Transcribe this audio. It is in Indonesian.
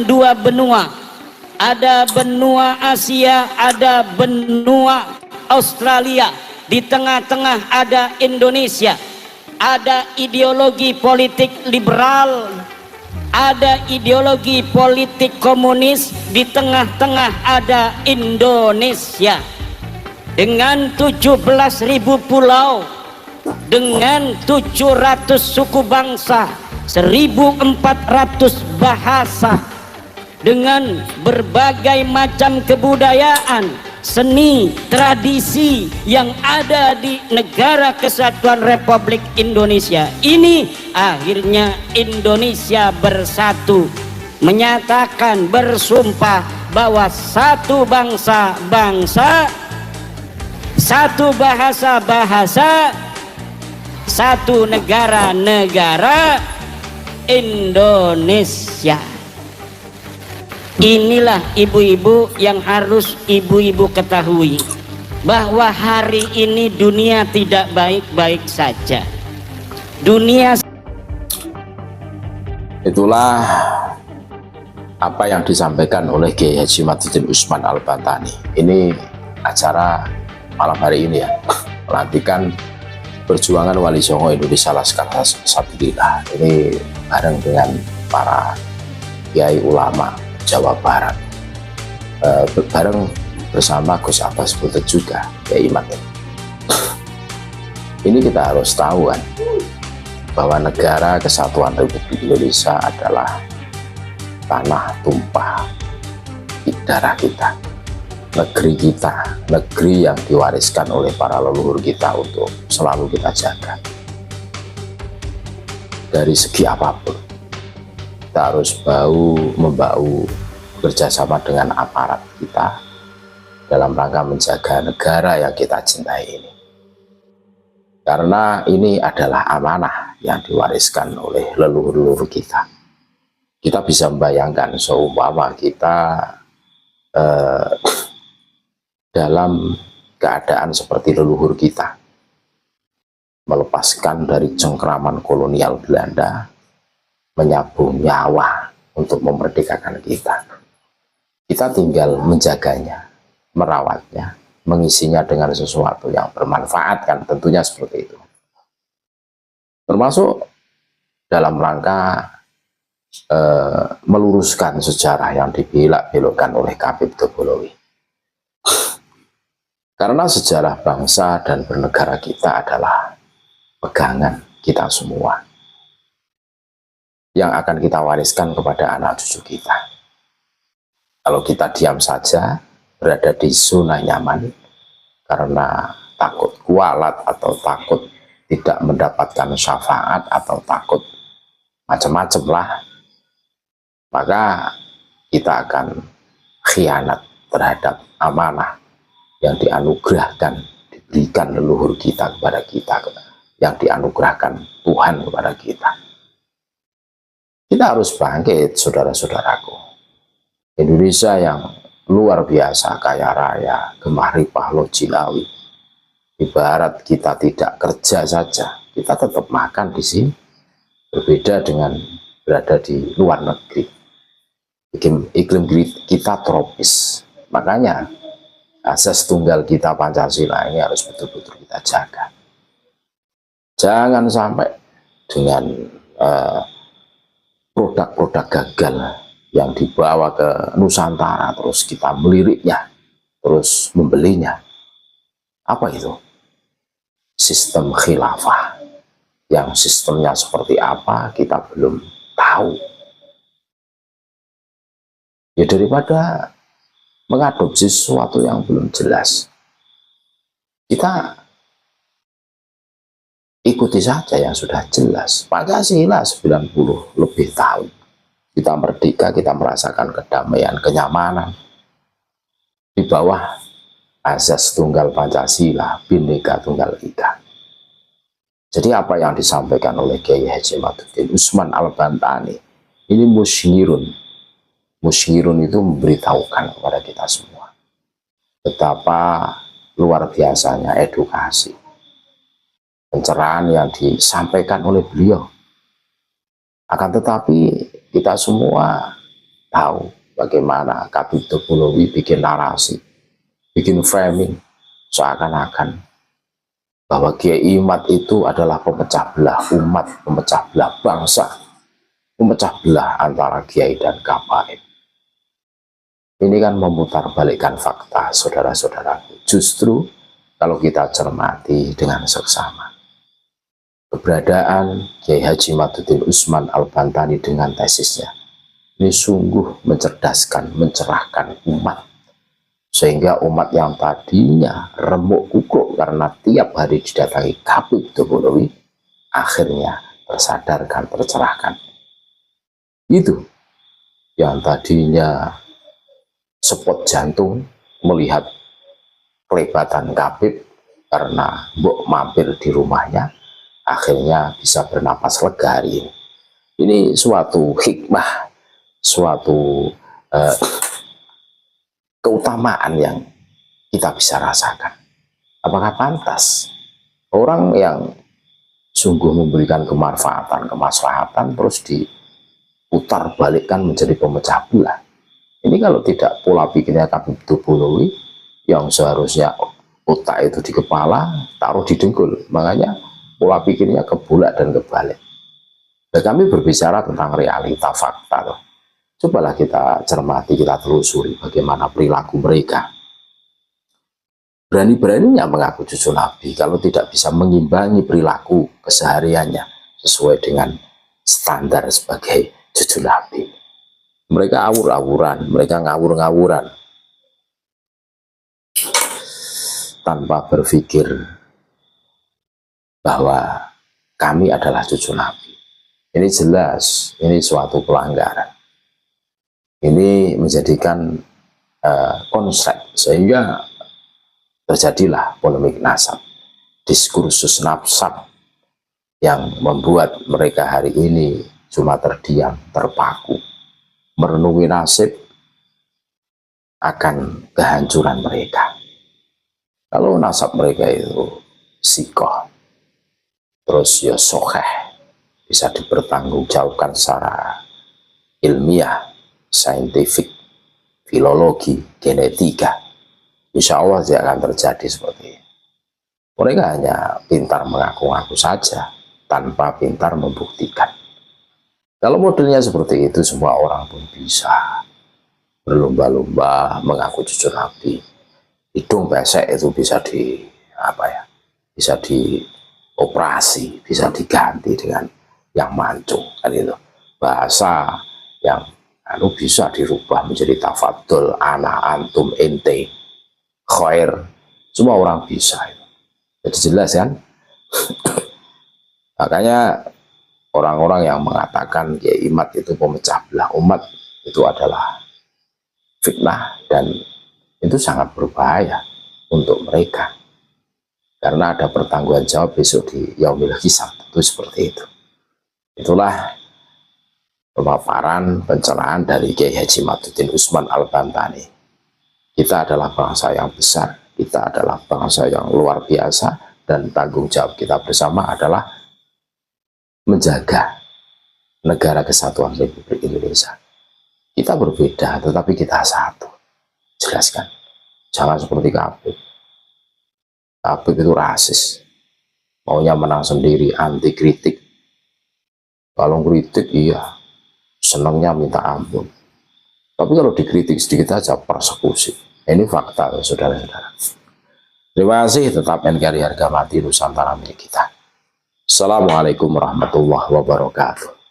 dua benua, ada benua Asia, ada benua Australia, di tengah-tengah ada Indonesia. Ada ideologi politik liberal, ada ideologi politik komunis, di tengah-tengah ada Indonesia dengan 17.000 pulau, dengan 700 suku bangsa, 1.400 bahasa, dengan berbagai macam kebudayaan, seni, tradisi yang ada di Negara Kesatuan Republik Indonesia ini. Akhirnya Indonesia bersatu, menyatakan, bersumpah bahwa satu bangsa, satu bahasa, satu negara, Indonesia. Inilah ibu-ibu yang harus ibu-ibu ketahui, bahwa hari ini dunia tidak baik-baik saja. Dunia, itulah apa yang disampaikan oleh Kiai Haji Madzuddin Usman Al-Bantani. Ini acara malam hari ini ya, pelantikan perjuangan Wali Songo Indonesia Laskar Sabilillah. Ini bareng dengan para kiai ulama Jawa Barat, bareng bersama Gus Abbas Butet juga, Kiai Iman. Ini kita harus tahu kan, bahwa Negara Kesatuan Republik Indonesia adalah tanah tumpah darah kita, negeri kita, negeri yang diwariskan oleh para leluhur kita untuk selalu kita jaga. Dari segi apapun, kita harus membahu bekerjasama dengan aparat kita dalam rangka menjaga negara yang kita cintai ini. Karena ini adalah amanah yang diwariskan oleh leluhur-leluhur kita. Kita bisa membayangkan seumpama kita dalam keadaan seperti leluhur kita, melepaskan dari cengkraman kolonial Belanda, menyabung nyawa untuk memerdekakan kita. Kita tinggal menjaganya, merawatnya, mengisinya dengan sesuatu yang bermanfaat, kan tentunya seperti itu. Termasuk dalam rangka meluruskan sejarah yang dibelok-belokkan oleh Khabib Dobolowi. Karena sejarah bangsa dan bernegara kita adalah pegangan kita semua, yang akan kita wariskan kepada anak cucu kita. Kalau kita diam saja, berada di zona nyaman, karena takut kualat atau takut tidak mendapatkan syafaat atau takut macam-macam lah, maka kita akan khianat terhadap amanah yang dianugerahkan, diberikan leluhur kita kepada kita, yang dianugerahkan Tuhan kepada kita. Kita harus bangkit, saudara-saudaraku. Indonesia yang luar biasa kaya raya, gemah ripah lojilawi. Ibarat kita tidak kerja saja, kita tetap makan di sini. Berbeda dengan berada di luar negeri. Iklim kita tropis. Makanya asas tunggal kita Pancasila ini harus betul-betul kita jaga. Jangan sampai dengan produk-produk gagal yang dibawa ke Nusantara terus kita meliriknya, terus membelinya. Apa itu? Sistem khilafah, yang sistemnya seperti apa kita belum tahu. Ya daripada mengadopsi sesuatu yang belum jelas, kita ikuti saja yang sudah jelas. Pancasila 90 lebih tahun kita merdeka, kita merasakan kedamaian, kenyamanan di bawah asas tunggal Pancasila, Bhinneka Tunggal Ika. Jadi apa yang disampaikan oleh Kiai Haji Madzuddin Usman Al-Bantani ini musyirun. Musyirun itu memberitahukan kepada kita semua betapa luar biasanya edukasi, pencerahan yang disampaikan oleh beliau. Akan tetapi kita semua tahu bagaimana Khabib Topolowi bikin narasi, bikin framing seakan-akan bahwa Kiai Imad itu adalah pemecah belah umat, pemecah belah bangsa, pemecah belah antara Kiai dan Gabaib. Ini kan memutarbalikkan fakta, saudara-saudaraku. Justru kalau kita cermati dengan seksama, keberadaan Kiai Haji Imaduddin Usman Al-Bantani dengan tesisnya ini sungguh mencerdaskan, mencerahkan umat, sehingga umat yang tadinya remuk kukruk karena tiap hari didatangi Khabib Topolowi akhirnya tersadarkan, tercerahkan. Itu yang tadinya sepot jantung melihat kelebatan Khabib karena mbok mampir di rumahnya, akhirnya bisa bernapas lega hari ini. Ini suatu hikmah, suatu keutamaan yang kita bisa rasakan. Apakah pantas orang yang sungguh memberikan kemanfaatan, kemaslahatan terus diputar balikkan menjadi pemecah belah? Ini kalau tidak pola pikirnya Khabib Topolowi yang seharusnya otak itu di kepala, taruh di dengkul. Makanya pola pikirnya kebulak dan kebalik. Dan kami berbicara tentang realita fakta loh. Cobalah kita cermati, kita telusuri bagaimana perilaku mereka. Berani-beraninya mengaku cucu Nabi kalau tidak bisa mengimbangi perilaku kesehariannya sesuai dengan standar sebagai cucu Nabi. Mereka awur-awuran, mereka ngawur-ngawuran tanpa berpikir bahwa kami adalah cucu Nabi. Ini jelas, ini suatu pelanggaran. Ini menjadikan konsep sehingga terjadilah polemik nasab, diskursus nasab yang membuat mereka hari ini cuma terdiam, terpaku, merenungi nasib akan kehancuran mereka. Kalau nasab mereka itu sikoh, terus ya sokeh, bisa dipertanggungjawabkan secara ilmiah, saintifik, filologi, genetika, insya Allah tidak akan terjadi seperti ini. Mereka hanya pintar mengaku-ngaku saja tanpa pintar membuktikan. Kalau modelnya seperti itu, semua orang pun bisa berlomba-lomba mengaku cucu Nabi. Hidung pesek itu bisa bisa dioperasi, bisa diganti dengan yang mancung, kan itu. Bahasa yang bisa dirubah menjadi tafadul, ana, antum, ente, khair, semua orang bisa. Jadi jelas kan? Makanya orang-orang yang mengatakan Kiai Imad itu pemecah belah umat itu adalah fitnah dan itu sangat berbahaya untuk mereka karena ada pertanggungan jawab besok di Yaumil Hisab, itu seperti itu. Itulah pemaparan pencerahan dari Kiai Haji Imaduddin Usman Al-Bantani. Kita adalah bangsa yang besar, kita adalah bangsa yang luar biasa, dan tanggung jawab kita bersama adalah menjaga negara kesatuan Republik Indonesia. Kita berbeda, tetapi kita satu. Jelaskan. Jangan seperti Khabib. Khabib itu rasis. Maunya menang sendiri, anti kritik. Kalau kritik, iya. Senangnya minta ampun. Tapi kalau dikritik sedikit aja, persekusi. Ini fakta, saudara-saudara. Terima kasih, tetap NKRI harga mati Nusantara milik kita. Assalamualaikum warahmatullahi wabarakatuh.